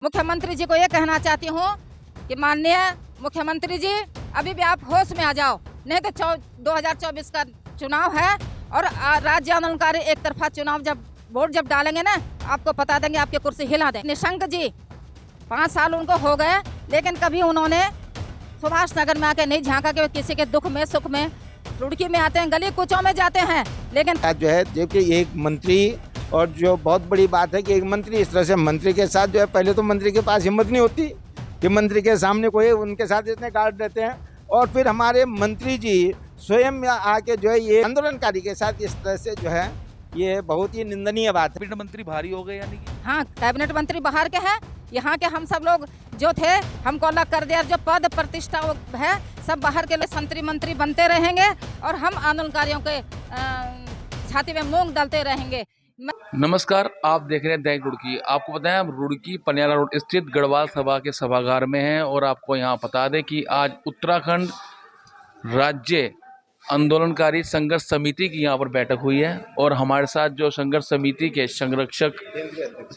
मुख्यमंत्री जी को ये कहना चाहती हूँ कि माननीय मुख्यमंत्री जी अभी भी आप होश में आ जाओ, नहीं तो 2024 का चुनाव है और राज्य आंदोलनकारी एक तरफा चुनाव जब वोट डालेंगे ना, आपको बता देंगे, आपकी कुर्सी हिला देंगे। निशंक जी 5 साल उनको हो गए, लेकिन कभी उन्होंने सुभाष नगर में आके नहीं झांका कि किसी के दुख में सुख में। रुड़की में आते हैं, गली कूचों में जाते हैं, लेकिन जो है जबकि एक मंत्री, और जो बहुत बड़ी बात है कि एक मंत्री इस तरह से मंत्री के साथ जो है, पहले तो मंत्री के पास हिम्मत नहीं होती कि मंत्री के सामने कोई उनके साथ इतने गार्ड देते हैं, और फिर हमारे मंत्री जी स्वयं आके जो है ये आंदोलनकारी के साथ इस तरह से जो है, ये बहुत ही निंदनीय बात है। कैबिनेट मंत्री भारी हो गए यानी कि हाँ, कैबिनेट मंत्री बाहर के हैं, यहाँ के हम सब लोग जो थे हमको अलग कर दिया। जो पद प्रतिष्ठा है सब बाहर के लोग संतरी मंत्री बनते रहेंगे और हम आंदोलनकारियों के छाती में मूंग डालते रहेंगे। नमस्कार, आप देख रहे हैं दैनिक रुड़की। आपको बताएं हम रुड़की पनियाला रोड स्थित गढ़वाल सभा के सभागार में हैं और आपको यहाँ बता दें कि आज उत्तराखंड राज्य आंदोलनकारी संघर्ष समिति की यहाँ पर बैठक हुई है और हमारे साथ जो संघर्ष समिति के संरक्षक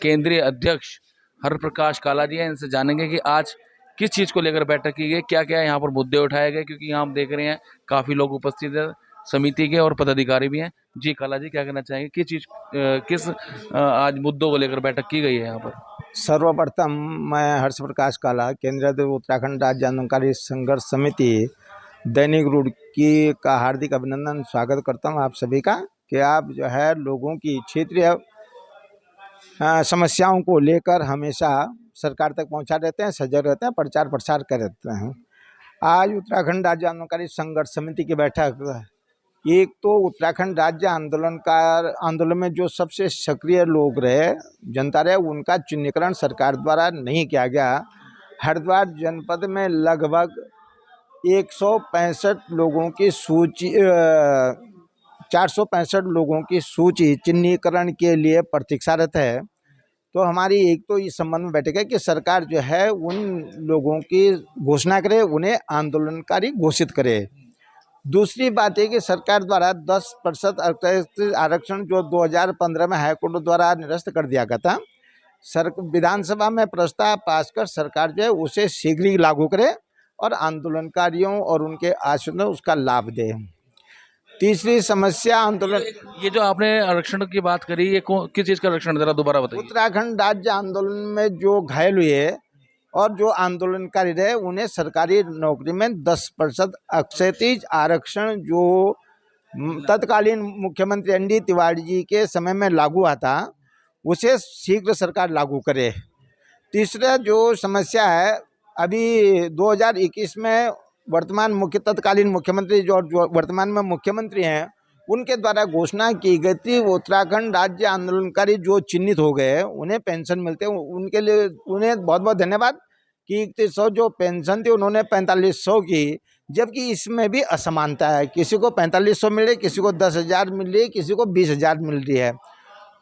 केंद्रीय अध्यक्ष हर प्रकाश काला जी हैं। इनसे जानेंगे कि आज किस चीज़ को लेकर बैठक की गई, क्या क्या यहाँ पर मुद्दे उठाए गए, क्योंकि यहाँ हम देख रहे हैं काफ़ी लोग उपस्थित हैं, समिति के और पदाधिकारी भी हैं। जी काला जी, क्या कहना चाहेंगे, किस आज मुद्दों को लेकर बैठक की गई है यहाँ पर? सर्वप्रथम मैं हर्ष प्रकाश काला, केंद्रीय अध्यक्ष उत्तराखंड राज्य आंदोलनकारी संघर्ष समिति दैनिक रुड़की का हार्दिक अभिनंदन स्वागत करता हूं आप सभी का कि आप जो है लोगों की क्षेत्रीय समस्याओं को लेकर हमेशा सरकार तक पहुंचा देते हैं, सजग रहते हैं, प्रचार प्रसार करते हैं। आज उत्तराखंड राज्य आंदोलनकारी संघर्ष समिति की बैठक, एक तो उत्तराखंड राज्य आंदोलन में जो सबसे सक्रिय लोग रहे, जनता रहे, उनका चिन्हीकरण सरकार द्वारा नहीं किया गया। हरिद्वार जनपद में लगभग 165 लोगों की सूची 465 लोगों की सूची चिन्हीकरण के लिए प्रतीक्षारत है। तो हमारी एक तो इस संबंध में बैठक है कि सरकार जो है उन लोगों की घोषणा करे, उन्हें आंदोलनकारी घोषित करे। दूसरी बात है कि सरकार द्वारा 10% आरक्षण जो 2015 में हाईकोर्ट द्वारा निरस्त कर दिया गया था, विधानसभा में प्रस्ताव पास कर सरकार जो है उसे शीघ्र ही लागू करे और आंदोलनकारियों और उनके आश्रितों उसका लाभ दे। तीसरी समस्या आंदोलन, ये जो आपने आरक्षण की बात करी, ये किस चीज़ का आरक्षण, जरा दोबारा बताइए। उत्तराखंड राज्य आंदोलन में जो घायल हुए और जो आंदोलनकारी रहे, उन्हें सरकारी नौकरी में 10% अक्षैतिज आरक्षण जो तत्कालीन मुख्यमंत्री एनडी तिवारी जी के समय में लागू हुआ था, उसे शीघ्र सरकार लागू करे। तीसरा जो समस्या है, अभी 2021 में तत्कालीन मुख्यमंत्री जो वर्तमान में मुख्यमंत्री हैं, उनके द्वारा घोषणा की गई थी उत्तराखंड राज्य आंदोलनकारी जो चिन्हित हो गए उन्हें पेंशन मिलते हैं। उनके लिए उन्हें बहुत बहुत धन्यवाद कि 3100 जो पेंशन थी उन्होंने 4500 की, जबकि इसमें भी असमानता है, किसी को 4500 मिल रही, किसी को 10,000 मिल रही है, किसी को 20,000 मिल रही है।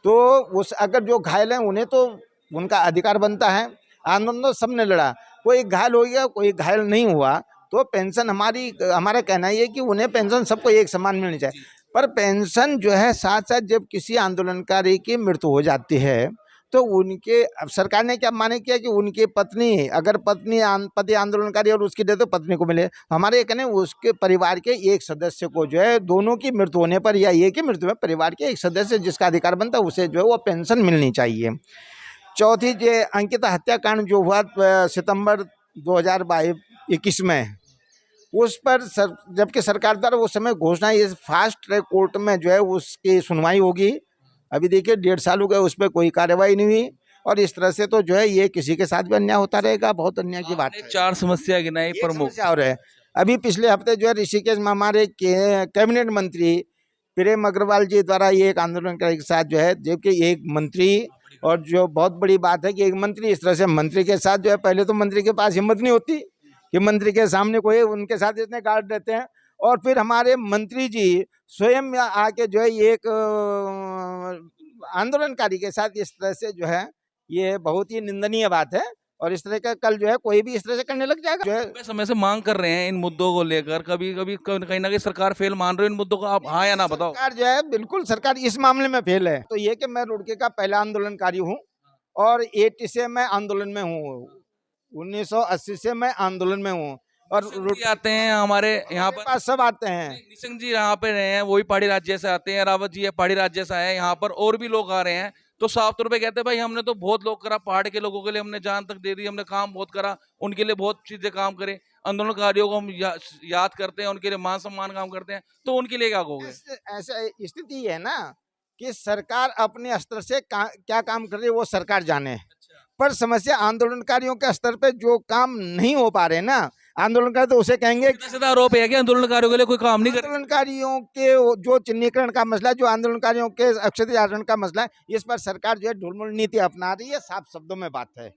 तो उस अगर जो घायल हैं उन्हें तो उनका अधिकार बनता है। आंदोलन तो सबने लड़ा, कोई घायल हो गया, कोई घायल नहीं हुआ, तो पेंशन हमारा कहना ये है कि उन्हें पेंशन सबको एक समान मिलनी चाहिए। पर पेंशन जो है साथ साथ जब किसी आंदोलनकारी की मृत्यु हो जाती है तो उनके, अब सरकार ने क्या माने किया कि उनकी पत्नी, अगर पति आंदोलनकारी और उसकी डेथ तो पत्नी को मिले, हमारे ये कहने उसके परिवार के एक सदस्य को जो है दोनों की मृत्यु होने पर या एक की मृत्यु में परिवार के एक सदस्य जिसका अधिकार बनता है उसे जो है वो पेंशन मिलनी चाहिए। चौथी जो अंकिता हत्याकांड जो हुआ सितंबर 2021 में, उस पर जबकि सरकार द्वारा उस समय घोषणा, ये फास्ट ट्रैक कोर्ट में जो है उसकी सुनवाई होगी। अभी देखिए 1.5 साल हो गए, उस पर कोई कार्रवाई नहीं हुई और इस तरह से तो जो है ये किसी के साथ भी अन्याय होता रहेगा। बहुत अन्याय की बात है। 4 समस्या गिनाई प्रमुख और है। अभी पिछले हफ्ते जो है ऋषिकेश में हमारे कैबिनेट मंत्री प्रेम अग्रवाल जी द्वारा ये एक आंदोलन के साथ जो है, जबकि एक मंत्री, और जो बहुत बड़ी बात है कि एक मंत्री इस तरह से मंत्री के साथ जो है, पहले तो मंत्री के पास हिम्मत नहीं होती कि मंत्री के सामने कोई उनके साथ इतने गार्ड देते हैं, और फिर हमारे मंत्री जी स्वयं आके जो है एक आंदोलनकारी के साथ इस तरह से जो है, ये बहुत ही निंदनीय बात है। और इस तरह का कल जो है कोई भी इस तरह से करने लग जाएगा। जो है समय से मांग कर रहे हैं इन मुद्दों को लेकर, कभी कहीं ना कहीं सरकार फेल मान रही है इन मुद्दों को, आप हाँ या ना बताओ। सरकार जो है, बिल्कुल सरकार इस मामले में फेल है। तो ये कि मैं रुड़की का पहला आंदोलनकारी हूँ और 80 से मैं आंदोलन में हूँ, 1980 से मैं आंदोलन में हूँ। और निशंक जी आते हैं हमारे यहाँ पर, पास सब आते हैं। निशंक जी यहाँ पे रहे हैं, वही पहाड़ी राज्य से आते हैं, रावत जी है पहाड़ी राज्य से आए हैं यहाँ पर, और भी लोग आ रहे हैं। तो साफ तौर पे कहते हैं भाई हमने तो बहुत लोग करा, पहाड़ के लोगों के लिए हमने जान तक दे दी, हमने काम बहुत करा, उनके लिए बहुत चीजें काम करे, आंदोलनकारियों को हम याद करते हैं, उनके लिए मान सम्मान काम करते हैं, तो उनके लिए क्या कहोगे? ऐसा स्थिति है ना कि सरकार अपने स्तर से क्या काम कर रही है वो सरकार जाने, पर समस्या आंदोलनकारियों के स्तर पे जो काम नहीं हो पा रहे ना, आंदोलनकारी तो उसे कहेंगे। सीधा आरोप है कि आंदोलनकारियों के लिए कोई काम नहीं कर रहे। आंदोलनकारियों के जो चिन्हीकरण का मसला, जो आंदोलनकारियों के अक्षतिज आचरण का मसला है, इस पर सरकार जो है ढुलमुल नीति अपना रही है, साफ शब्दों में बात है।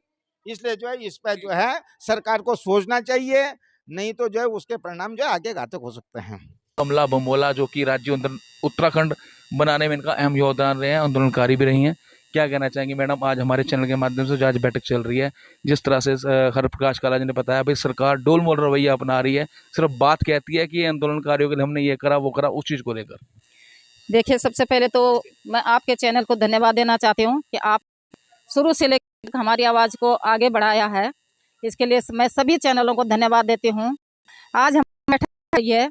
इसलिए जो है इस पर जो है सरकार को सोचना चाहिए, नहीं तो जो है उसके परिणाम जो है आगे घातक हो सकते हैं। कमला बमोला जो कि राज्य उत्तराखंड बनाने में इनका अहम योगदान रहे हैं, आंदोलनकारी भी रही हैं, क्या कहना चाहेंगे मैडम आज हमारे चैनल के माध्यम से जो आज बैठक चल रही है, जिस तरह से हर प्रकाश काला जी ने बताया भाई सरकार डोलमोल रवैया अपना रही है, सिर्फ बात कहती है कि आंदोलनकारियों के लिए हमने ये करा वो करा, उस चीज़ को लेकर? देखिए, सबसे पहले तो मैं आपके चैनल को धन्यवाद देना चाहती हूँ कि आप शुरू से लेकर हमारी आवाज़ को आगे बढ़ाया है। इसके लिए मैं सभी चैनलों को धन्यवाद देती हूँ। आज हम बैठक हुई है,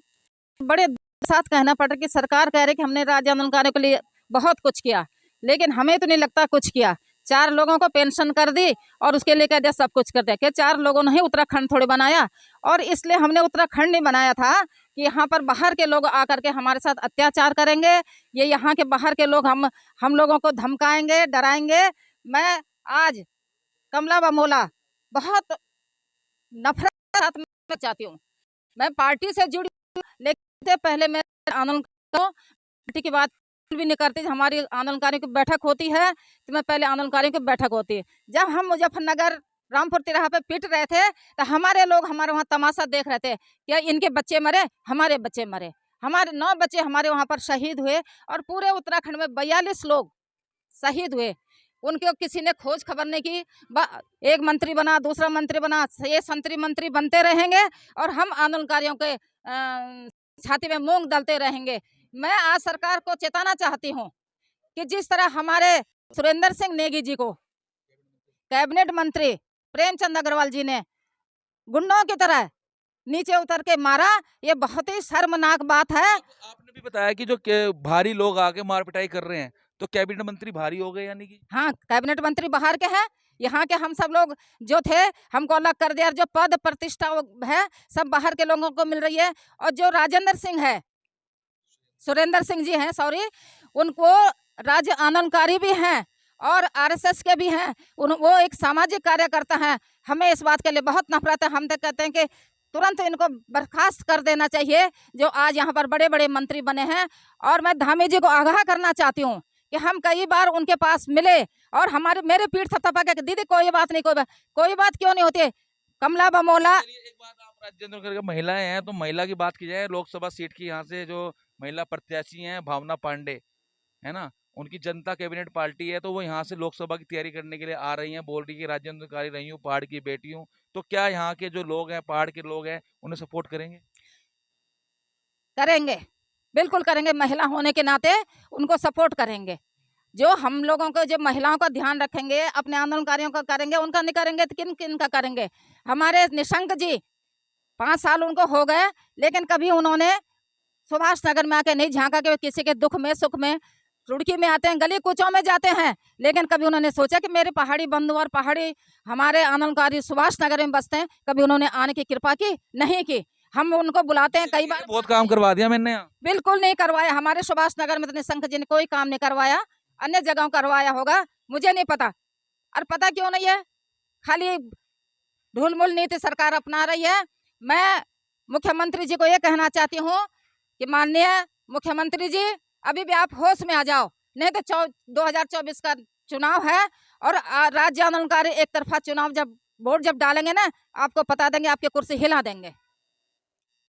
बड़े साथ कहना पड़ रहा है कि सरकार कह रही है कि हमने राज्य आंदोलनकारियों के लिए बहुत कुछ किया, लेकिन हमें तो नहीं लगता कुछ किया। 4 लोगों को पेंशन कर दी और उसके लिए कह दिया सब कुछ कर दिया। क्या 4 लोगों ने ही उत्तराखंड थोड़ी बनाया? और इसलिए हमने उत्तराखंड नहीं बनाया था कि यहाँ पर बाहर के लोग आकर के हमारे साथ अत्याचार करेंगे, ये यहाँ के बाहर के लोग हम लोगों को धमकाएंगे, डराएंगे। मैं आज कमला बमोला बहुत नफरत के साथ मैं चाहती हूँ। मैं पार्टी से जुड़ी हूँ, लेकिन पहले मैं आंदोलन पार्टी की बात भी नहीं करती। हमारी आंदोलनकारियों की बैठक होती है तो मैं पहले आंदोलनकारियों की बैठक होती है। जब हम मुजफ्फरनगर रामपुर तिराहा पे पिट रहे थे तो हमारे लोग हमारे वहाँ तमाशा देख रहे थे, क्या इनके बच्चे मरे, हमारे बच्चे मरे, हमारे 9 बच्चे हमारे वहाँ पर शहीद हुए और पूरे उत्तराखंड में 42 लोग शहीद हुए। उनके किसी ने खोज खबर नहीं की। एक मंत्री बना, दूसरा मंत्री बना, ये संतरी मंत्री बनते रहेंगे और हम आंदोलनकारियों के छाती में मूंग डालते रहेंगे। मैं आज सरकार को चेताना चाहती हूँ कि जिस तरह हमारे सुरेंद्र सिंह नेगी जी को कैबिनेट मंत्री प्रेमचंद अग्रवाल जी ने गुंडों की तरह नीचे उतर के मारा, ये बहुत ही शर्मनाक बात है। आपने भी बताया कि जो भारी लोग आके मार पिटाई कर रहे हैं, तो कैबिनेट मंत्री भारी हो गए यानी कि? हाँ, कैबिनेट मंत्री बाहर के हैं, यहाँ के हम सब लोग जो थे हमको अलग कर दिया। जो पद प्रतिष्ठा है सब बाहर के लोगों को मिल रही है। और जो राजेंद्र सिंह है, सुरेंद्र सिंह जी हैं, सॉरी, उनको राज्य आंदोलनकारी भी हैं और आरएसएस के भी हैं। वो एक सामाजिक कार्यकर्ता हैं। हमें इस बात के लिए बहुत नफरत है। हम तो कहते हैं कि तुरंत इनको बर्खास्त कर देना चाहिए जो आज यहाँ पर बड़े बड़े मंत्री बने हैं। और मैं धामी जी को आगाह करना चाहती हूँ कि हम कई बार उनके पास मिले और मेरे पीठ थपथपा के दीदी कोई बात नहीं, कोई बात क्यों नहीं होती। कमला बमोला, एक बात, आप राज्य महिलाएं हैं तो महिला की बात की जाए, लोकसभा सीट की यहाँ से जो महिला प्रत्याशी हैं भावना पांडे है ना, उनकी जनता कैबिनेट पार्टी है, तो वो यहाँ से लोकसभा की तैयारी करने के लिए आ रही हैं, बोल रही है राज्य आंदोलनकारी रही हूँ, पहाड़ की बेटी हूँ। तो क्या यहाँ के जो लोग हैं, पहाड़ के लोग हैं, उन्हें सपोर्ट करेंगे? करेंगे, बिल्कुल करेंगे। महिला होने के नाते उनको सपोर्ट करेंगे। जो हम लोगों को, जो महिलाओं का ध्यान रखेंगे, अपने आंदोलनकारियों का करेंगे, उनका नहीं करेंगे तो किन किन का करेंगे। हमारे निशंक जी 5 साल उनको हो गए, लेकिन कभी उन्होंने सुभाष नगर में आके नहीं झांका कि किसी के दुख में सुख में। रुड़की में आते हैं, गली कूचों में जाते हैं, लेकिन कभी उन्होंने सोचा कि मेरे पहाड़ी बंधु और पहाड़ी हमारे आंदोलनकारी सुभाष नगर में बसते हैं, कभी उन्होंने आने की कृपा की नहीं की। हम उनको बुलाते हैं कई बार, बहुत काम करवा दिया मैंने यहाँ। बिल्कुल नहीं करवाया। हमारे सुभाष नगर में तो निशंक जी ने कोई काम नहीं करवाया, अन्य जगहों करवाया होगा, मुझे नहीं पता। और पता क्यों नहीं है, खाली ढुलमुल नीति सरकार अपना रही है। मैं मुख्यमंत्री जी को ये कहना चाहती हूँ कि माननीय मुख्यमंत्री जी, अभी भी आप होश में आ जाओ, नहीं तो 2024 का चुनाव है और राज्य आंदोलनकारी एक तरफा चुनाव जब वोट जब डालेंगे ना, आपको बता देंगे, आपकी कुर्सी हिला देंगे।